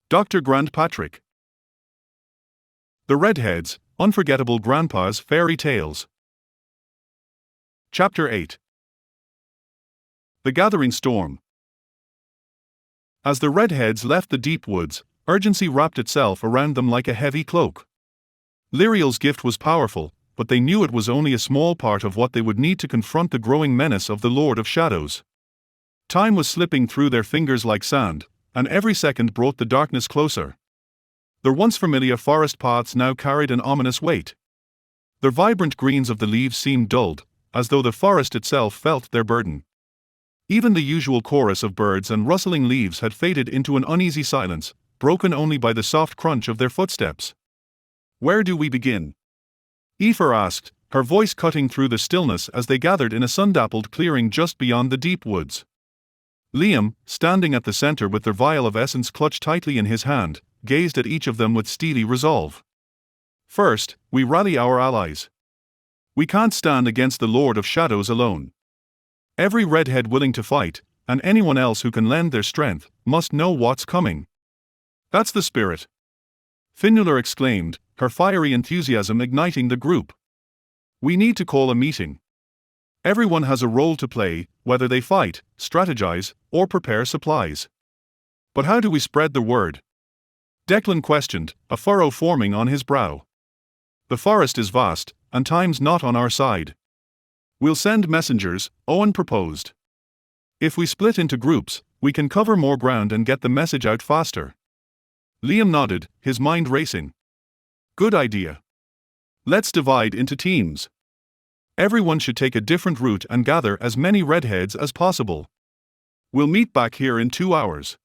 Dr. Grant Patrick. The Redheads, Unforgettable Grandpa's Fairy Tales. Chapter 8. The Gathering Storm. As the Redheads left the deep woods, urgency wrapped itself around them like a heavy cloak. Lyriel's gift was powerful, but they knew it was only a small part of what they would need to confront the growing menace of the Lord of Shadows. Time was slipping through their fingers like sand, and every second brought the darkness closer. Their once familiar forest paths now carried an ominous weight. The vibrant greens of the leaves seemed dulled, as though the forest itself felt their burden. Even the usual chorus of birds and rustling leaves had faded into an uneasy silence, broken only by the soft crunch of their footsteps. "Where do we begin?" Aoife asked, her voice cutting through the stillness as they gathered in a sun-dappled clearing just beyond the deep woods. Liam, standing at the center with their vial of essence clutched tightly in his hand, gazed at each of them with steely resolve. "First, we rally our allies. We can't stand against the Lord of Shadows alone. Every redhead willing to fight, and anyone else who can lend their strength, must know what's coming." "That's the spirit," Fionnuala exclaimed, her fiery enthusiasm igniting the group. "We need to call a meeting. Everyone has a role to play, whether they fight, strategize, or prepare supplies." "But how do we spread the word?" Declan questioned, a furrow forming on his brow. "The forest is vast, and time's not on our side." "We'll send messengers," Owen proposed. "If we split into groups, we can cover more ground and get the message out faster." Liam nodded, his mind racing. "Good idea. Let's divide into teams. Everyone should take a different route and gather as many redheads as possible. We'll meet back here in 2 hours.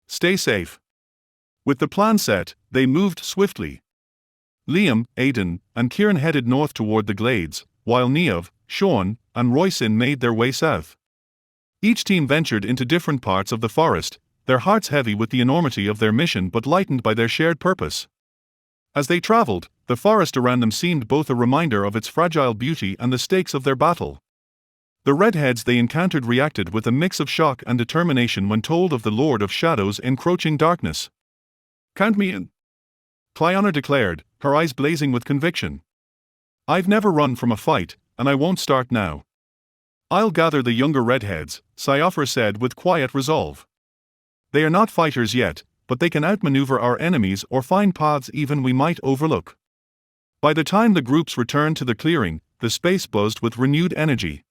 Stay safe." With the plan set, they moved swiftly. Liam, Aidan, and Kieran headed north toward the glades, while Niamh, Sean, and Roisin made their way south. Each team ventured into different parts of the forest, their hearts heavy with the enormity of their mission but lightened by their shared purpose. As they traveled, the forest around them seemed both a reminder of its fragile beauty and the stakes of their battle. The redheads they encountered reacted with a mix of shock and determination when told of the Lord of Shadows' encroaching darkness. "Count me in," Clyanna declared, her eyes blazing with conviction. "I've never run from a fight, and I won't start now." "I'll gather the younger redheads," Cyopher said with quiet resolve. "They are not fighters yet, but they can outmaneuver our enemies or find paths even we might overlook." By the time the groups returned to the clearing, the space buzzed with renewed energy.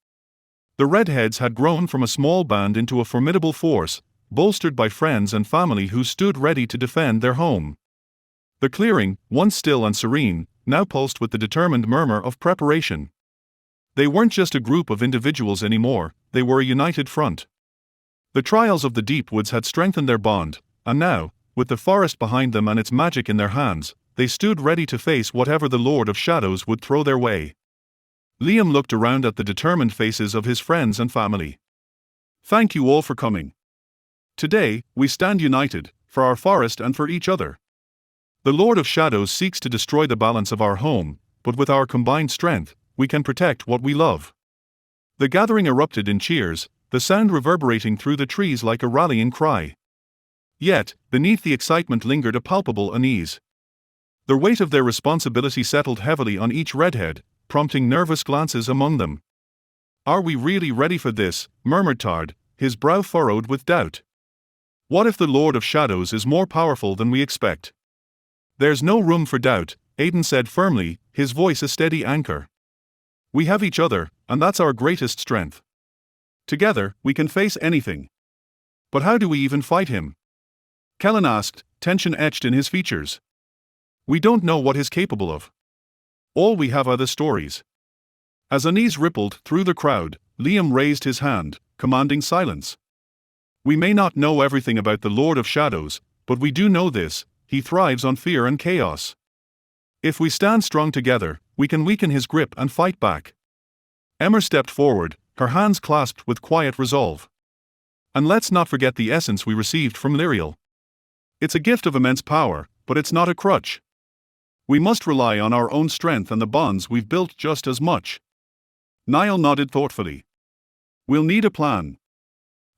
The redheads had grown from a small band into a formidable force, bolstered by friends and family who stood ready to defend their home. The clearing, once still and serene, now pulsed with the determined murmur of preparation. They weren't just a group of individuals anymore, they were a united front. The trials of the deep woods had strengthened their bond, and now, with the forest behind them and its magic in their hands, they stood ready to face whatever the Lord of Shadows would throw their way. Liam looked around at the determined faces of his friends and family. "Thank you all for coming. Today, we stand united, for our forest and for each other. The Lord of Shadows seeks to destroy the balance of our home, but with our combined strength, we can protect what we love." The gathering erupted in cheers, the sound reverberating through the trees like a rallying cry. Yet, beneath the excitement lingered a palpable unease. The weight of their responsibility settled heavily on each redhead, prompting nervous glances among them. "Are we really ready for this?" murmured Tard, his brow furrowed with doubt. "What if the Lord of Shadows is more powerful than we expect?" "There's no room for doubt," Aidan said firmly, his voice a steady anchor. "We have each other, and that's our greatest strength. Together, we can face anything." "But how do we even fight him?" Kellen asked, tension etched in his features. "We don't know what he's capable of. All we have are the stories." As unease rippled through the crowd, Liam raised his hand, commanding silence. "We may not know everything about the Lord of Shadows, but we do know this: he thrives on fear and chaos. If we stand strong together, we can weaken his grip and fight back." Emmer stepped forward, her hands clasped with quiet resolve. "And let's not forget the essence we received from Lyriel. It's a gift of immense power, but it's not a crutch. We must rely on our own strength and the bonds we've built just as much." Niall nodded thoughtfully. "We'll need a plan.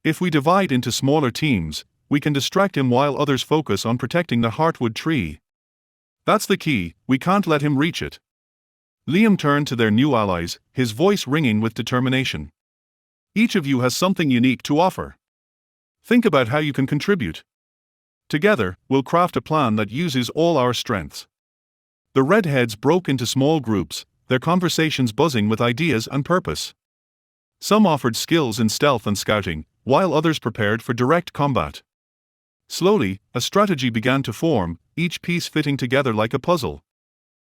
If we divide into smaller teams, we can distract him while others focus on protecting the heartwood tree. That's the key, we can't let him reach it. Liam turned to their new allies, his voice ringing with determination. Each of you has something unique to offer. Think about how you can contribute. Together, we'll craft a plan that uses all our strengths. The Redheads broke into small groups, their conversations buzzing with ideas and purpose. Some offered skills in stealth and scouting, while others prepared for direct combat. Slowly, a strategy began to form, each piece fitting together like a puzzle.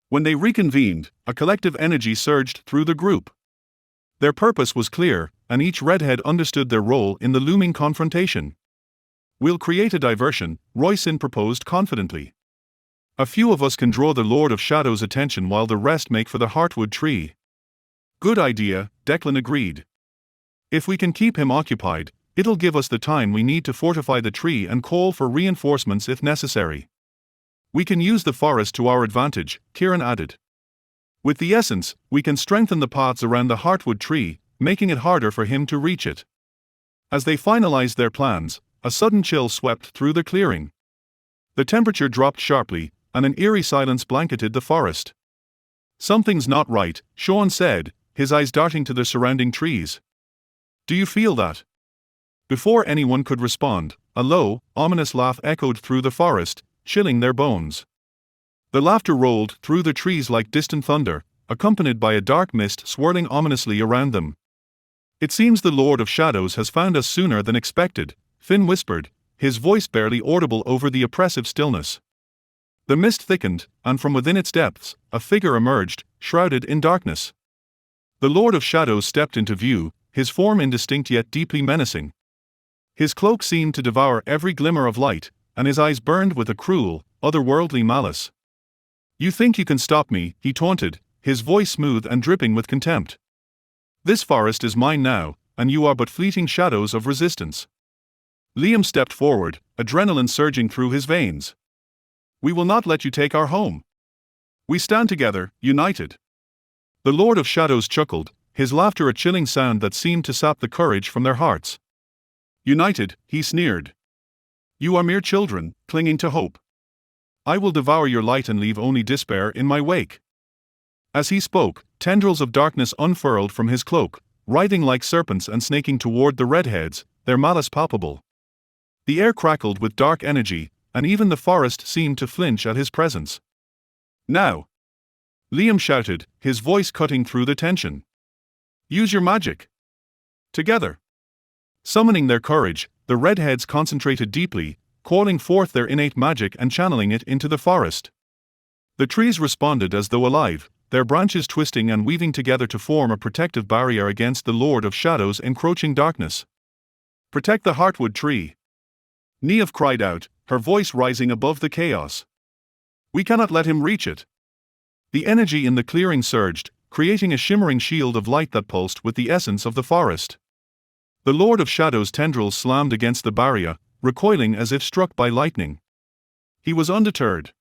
When they reconvened, a collective energy surged through the group. Their purpose was clear, and each Redhead understood their role in the looming confrontation. "We'll create a diversion," Royson proposed confidently. "A few of us can draw the Lord of Shadow's attention while the rest make for the heartwood tree." "Good idea," Declan agreed. "If we can keep him occupied, it'll give us the time we need to fortify the tree and call for reinforcements if necessary." "We can use the forest to our advantage," Kieran added. "With the essence, we can strengthen the paths around the heartwood tree, making it harder for him to reach it." As they finalized their plans, a sudden chill swept through the clearing. The temperature dropped sharply, and an eerie silence blanketed the forest. "Something's not right," Sean said, his eyes darting to the surrounding trees. "Do you feel that?" Before anyone could respond, a low, ominous laugh echoed through the forest, chilling their bones. The laughter rolled through the trees like distant thunder, accompanied by a dark mist swirling ominously around them. "It seems the Lord of Shadows has found us sooner than expected," Finn whispered, his voice barely audible over the oppressive stillness. The mist thickened, and from within its depths, a figure emerged, shrouded in darkness. The Lord of Shadows stepped into view, his form indistinct yet deeply menacing. His cloak seemed to devour every glimmer of light, and his eyes burned with a cruel, otherworldly malice. "You think you can stop me," he taunted, his voice smooth and dripping with contempt. "This forest is mine now, and you are but fleeting shadows of resistance." Liam stepped forward, adrenaline surging through his veins. "We will not let you take our home. We stand together, united." The Lord of Shadows chuckled, his laughter a chilling sound that seemed to sap the courage from their hearts. "United," he sneered. "You are mere children, clinging to hope. I will devour your light and leave only despair in my wake." As he spoke, tendrils of darkness unfurled from his cloak, writhing like serpents and snaking toward the Redheads, their malice palpable. The air crackled with dark energy, and even the forest seemed to flinch at his presence. "Now!" Liam shouted, his voice cutting through the tension. "Use your magic." Together. Summoning their courage, the Redheads concentrated deeply, calling forth their innate magic and channeling it into the forest. The trees responded as though alive, their branches twisting and weaving together to form a protective barrier against the Lord of Shadows' encroaching darkness. "Protect the heartwood tree!" Niamh cried out, her voice rising above the chaos. "We cannot let him reach it." The energy in the clearing surged, creating a shimmering shield of light that pulsed with the essence of the forest. The Lord of Shadows' tendrils slammed against the barrier, recoiling as if struck by lightning. He was undeterred.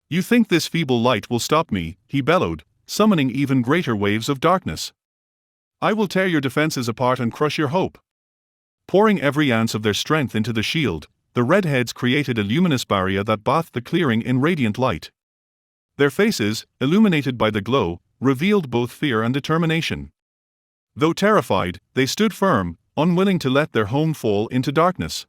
"You think this feeble light will stop me," he bellowed, summoning even greater waves of darkness. "I will tear your defenses apart and crush your hope." Pouring every ounce of their strength into the shield, the Redheads created a luminous barrier that bathed the clearing in radiant light. Their faces, illuminated by the glow, revealed both fear and determination. Though terrified, they stood firm, unwilling to let their home fall into darkness.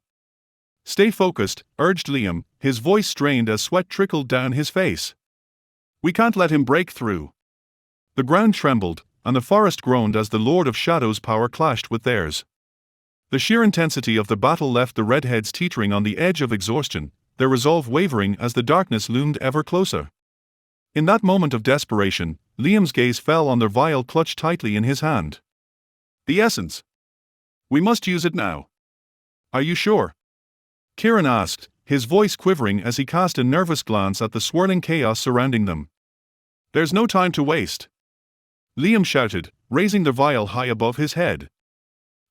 "Stay focused," urged Liam, his voice strained as sweat trickled down his face. "We can't let him break through." The ground trembled, and the forest groaned as the Lord of Shadows' power clashed with theirs. The sheer intensity of the battle left the Redheads teetering on the edge of exhaustion, their resolve wavering as the darkness loomed ever closer. In that moment of desperation, Liam's gaze fell on the vial clutched tightly in his hand. "The essence. We must use it now." "Are you sure?" Kieran asked, his voice quivering as he cast a nervous glance at the swirling chaos surrounding them. "There's no time to waste," Liam shouted, raising the vial high above his head.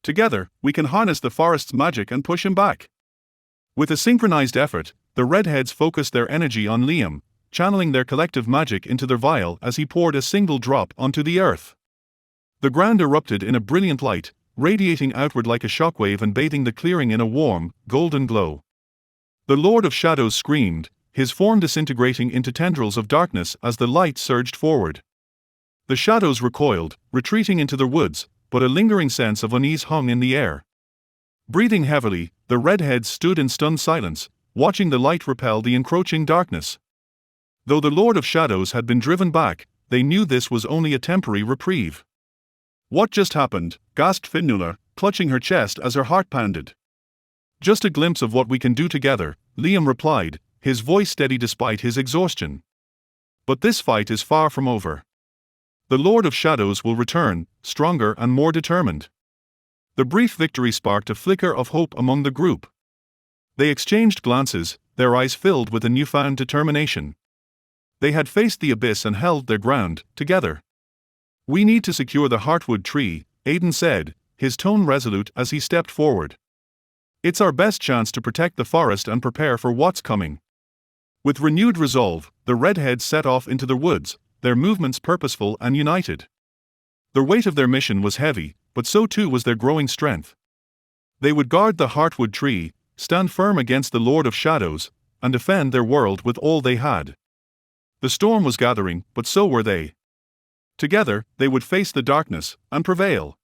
"Together, we can harness the forest's magic and push him back." With a synchronized effort, the Redheads focused their energy on Liam, channeling their collective magic into the vial as he poured a single drop onto the earth. The ground erupted in a brilliant light, radiating outward like a shockwave and bathing the clearing in a warm, golden glow. The Lord of Shadows screamed, his form disintegrating into tendrils of darkness as the light surged forward. The shadows recoiled, retreating into the woods, but a lingering sense of unease hung in the air. Breathing heavily, the Redheads stood in stunned silence, watching the light repel the encroaching darkness. Though the Lord of Shadows had been driven back, they knew this was only a temporary reprieve. "What just happened?" gasped Fionnuala, clutching her chest as her heart pounded. "Just a glimpse of what we can do together," Liam replied, his voice steady despite his exhaustion. "But this fight is far from over. The Lord of Shadows will return, stronger and more determined." The brief victory sparked a flicker of hope among the group. They exchanged glances, their eyes filled with a newfound determination. They had faced the abyss and held their ground, together. "We need to secure the Heartwood tree," Aidan said, his tone resolute as he stepped forward. "It's our best chance to protect the forest and prepare for what's coming." With renewed resolve, the Redheads set off into the woods, their movements purposeful and united. The weight of their mission was heavy, but so too was their growing strength. They would guard the Heartwood tree, stand firm against the Lord of Shadows, and defend their world with all they had. The storm was gathering, but so were they. Together, they would face the darkness, and prevail.